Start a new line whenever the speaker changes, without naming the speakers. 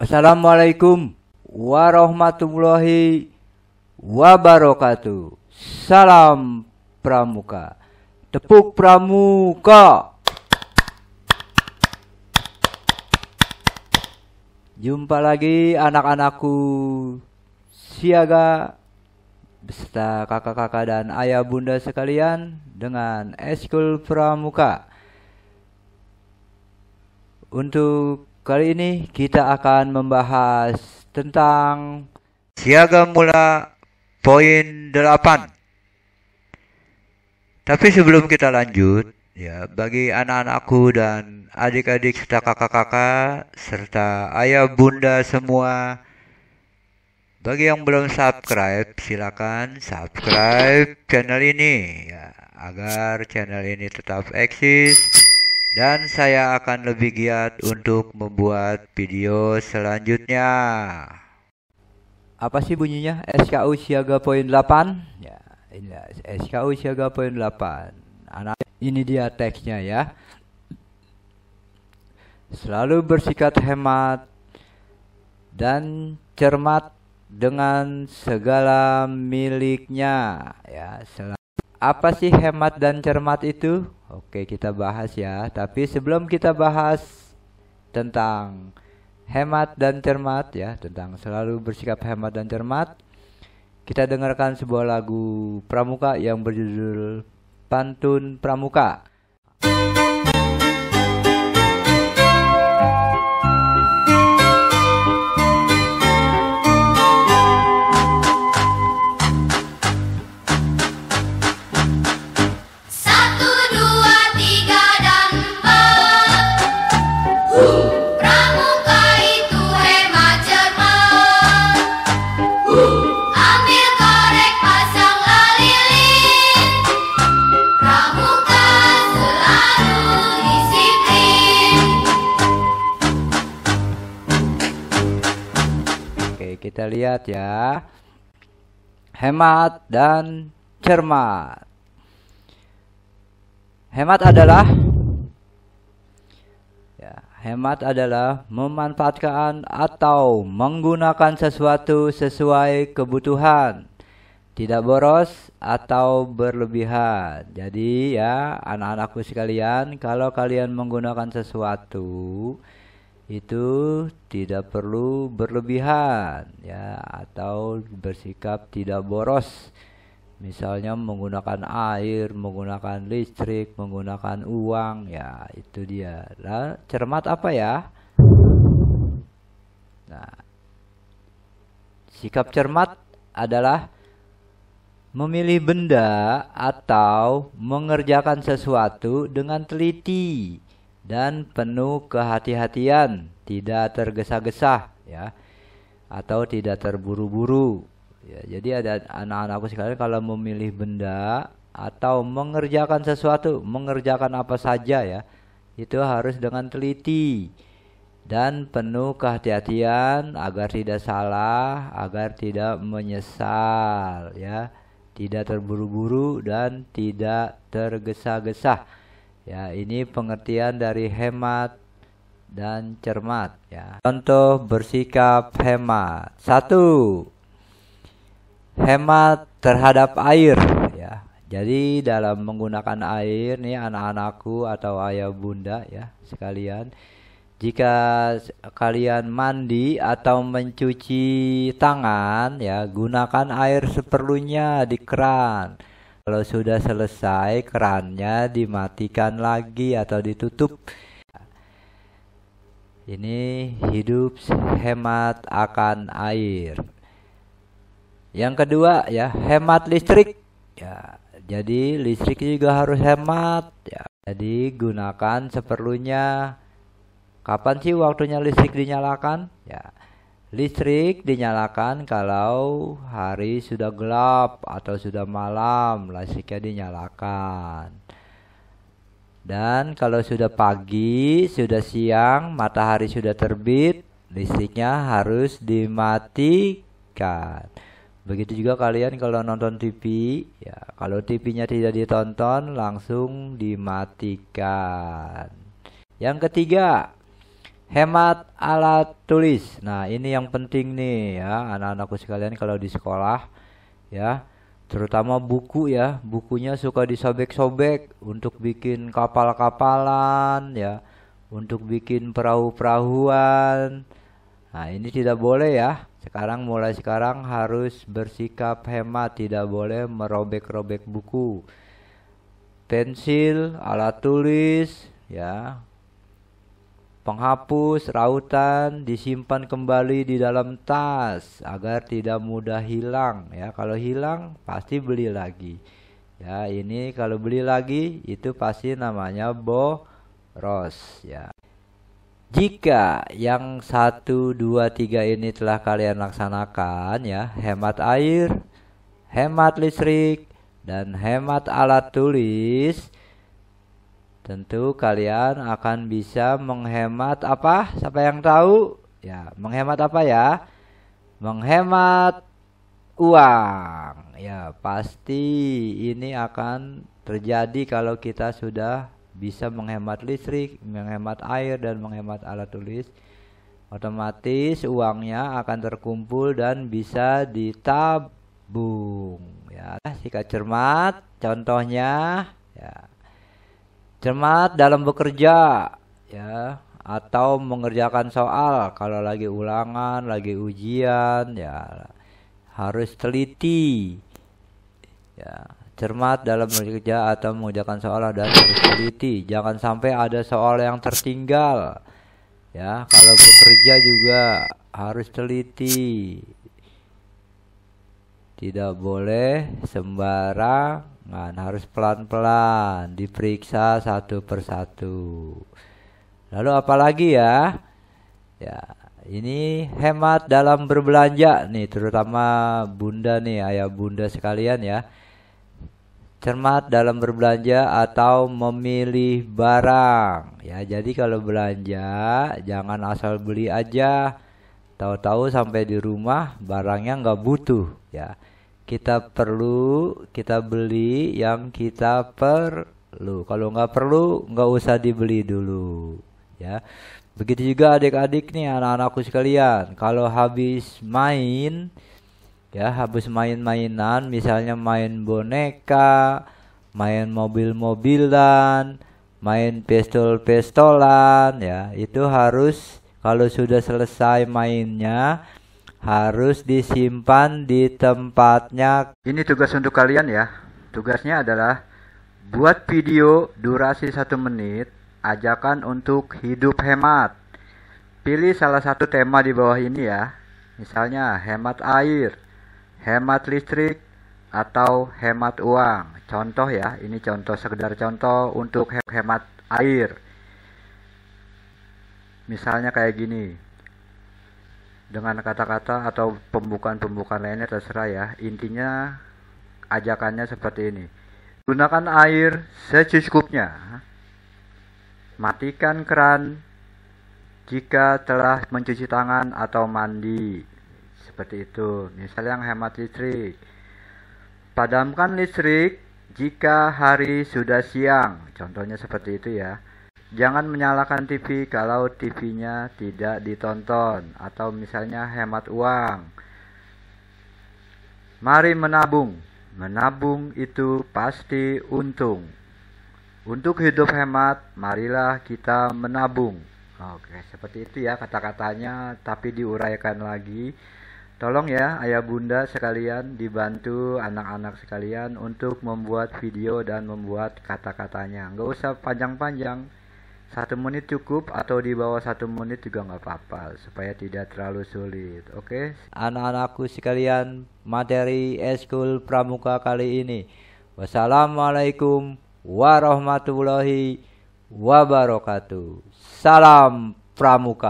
Assalamualaikum warahmatullahi wabarakatuh. Salam Pramuka. Tepuk Pramuka. Jumpa lagi anak-anakku siaga beserta kakak-kakak dan ayah bunda sekalian dengan Eskul Pramuka. Untuk kali ini kita akan membahas tentang siaga mula poin 8. Tapi sebelum kita lanjut, ya, bagi anak-anakku dan adik-adik serta kakak-kakak serta ayah bunda semua, bagi yang belum subscribe, silakan subscribe channel ini ya, agar channel ini tetap eksis. Dan saya akan lebih giat untuk membuat video selanjutnya. Apa sih bunyinya? SKU siaga poin 8? Ya, ini SKU siaga poin 8. Ini dia teksnya ya. Selalu bersikap hemat dan cermat dengan segala miliknya ya. Apa sih hemat dan cermat itu? Oke, kita bahas ya. Tapi sebelum kita bahas tentang hemat dan cermat ya, tentang selalu bersikap hemat dan cermat, kita dengarkan sebuah lagu Pramuka yang berjudul Pantun Pramuka. Kita lihat ya, hemat dan cermat. Hemat adalah memanfaatkan atau menggunakan sesuatu sesuai kebutuhan, tidak boros atau berlebihan. Jadi ya, anak-anakku sekalian, kalau kalian menggunakan sesuatu itu tidak perlu berlebihan ya, atau bersikap tidak boros. Misalnya menggunakan air, menggunakan listrik, menggunakan uang ya, itu dia. Lah, cermat apa ya? Nah, sikap cermat adalah memilih benda atau mengerjakan sesuatu dengan teliti dan penuh kehati-hatian, tidak tergesa-gesa ya, atau tidak terburu-buru ya. Jadi ada anak-anakku sekalian, kalau memilih benda atau mengerjakan sesuatu, mengerjakan apa saja ya, itu harus dengan teliti dan penuh kehati-hatian agar tidak salah, agar tidak menyesal ya, tidak terburu-buru dan tidak tergesa-gesa. Ya, ini pengertian dari hemat dan cermat ya. Contoh bersikap hemat. 1. Hemat terhadap air ya. Jadi dalam menggunakan air nih anak-anakku atau ayah bunda ya sekalian, jika kalian mandi atau mencuci tangan ya, gunakan air seperlunya di keran. Kalau sudah selesai, kerannya dimatikan lagi atau ditutup. Ini hidup hemat akan air. Yang kedua ya, hemat listrik. Ya, jadi listrik juga harus hemat. Ya, jadi gunakan seperlunya. Kapan sih waktunya listrik dinyalakan? Ya, listrik dinyalakan kalau hari sudah gelap atau sudah malam, listriknya dinyalakan. Dan kalau sudah pagi, sudah siang, matahari sudah terbit, listriknya harus dimatikan. Begitu juga kalian kalau nonton TV, ya kalau TV-nya tidak ditonton langsung dimatikan. Yang ketiga, hemat alat tulis. Nah, ini yang penting nih ya, anak-anakku sekalian kalau di sekolah ya, terutama buku ya, bukunya suka disobek-sobek untuk bikin kapal-kapalan ya, untuk bikin perahu-perahuan. Nah, ini tidak boleh ya. Mulai sekarang harus bersikap hemat, tidak boleh merobek-robek buku. Pensil, alat tulis, ya, penghapus, rautan disimpan kembali di dalam tas agar tidak mudah hilang ya. Kalau hilang pasti beli lagi. Ya, ini kalau beli lagi itu pasti namanya boros ya. Jika yang 1, 2, 3 ini telah kalian laksanakan ya, hemat air, hemat listrik, dan hemat alat tulis, tentu kalian akan bisa menghemat apa? Siapa yang tahu? Ya, menghemat apa ya? Menghemat uang. Ya, pasti ini akan terjadi kalau kita sudah bisa menghemat listrik, menghemat air, dan menghemat alat tulis. Otomatis uangnya akan terkumpul dan bisa ditabung ya. Sikap cermat contohnya ya, cermat dalam bekerja ya, atau mengerjakan soal. Kalau lagi ulangan, lagi ujian ya, harus teliti ya. Cermat dalam bekerja atau mengerjakan soal dan harus teliti. Jangan sampai ada soal yang tertinggal. Ya, kalau bekerja juga harus teliti. Tidak boleh sembarangan, harus pelan-pelan, diperiksa satu persatu. Lalu apalagi ya? Ya, ini hemat dalam berbelanja nih, terutama bunda nih, ayah bunda sekalian ya. Cermat dalam berbelanja atau memilih barang ya. Jadi kalau belanja jangan asal beli aja, tahu-tahu sampai di rumah barangnya nggak butuh ya. Kita beli yang kita perlu. Kalau nggak perlu nggak usah dibeli dulu ya. Begitu juga adik-adik nih, anak-anakku sekalian, kalau habis main ya, habis main-mainan, misalnya main boneka, main mobil-mobilan, main pistol-pistolan ya, itu harus kalau sudah selesai mainnya harus disimpan di tempatnya. Ini tugas untuk kalian ya. Tugasnya adalah buat video durasi 1 menit, ajakan untuk hidup hemat. Pilih salah satu tema di bawah ini ya. Misalnya hemat air, hemat listrik, atau hemat uang. Contoh ya, ini contoh, sekedar contoh untuk hemat air. Misalnya kayak gini, dengan kata-kata atau pembukaan-pembukaan lainnya terserah ya. Intinya ajakannya seperti ini. Gunakan air secukupnya. Matikan keran jika telah mencuci tangan atau mandi. Seperti itu. Misalnya yang hemat listrik, padamkan listrik jika hari sudah siang. Contohnya seperti itu ya. Jangan menyalakan TV kalau TV-nya tidak ditonton. Atau misalnya hemat uang, mari menabung. Menabung itu pasti untung. Untuk hidup hemat, marilah kita menabung. Oke, seperti itu ya kata-katanya, tapi diuraikan lagi. Tolong ya ayah bunda sekalian, dibantu anak-anak sekalian untuk membuat video dan membuat kata-katanya. Nggak usah panjang-panjang, 1 menit cukup, atau di bawah 1 menit juga nggak apa-apa, supaya tidak terlalu sulit. Oke, anak-anakku sekalian, materi Eskul Pramuka kali ini. Wassalamualaikum warahmatullahi wabarakatuh. Salam Pramuka.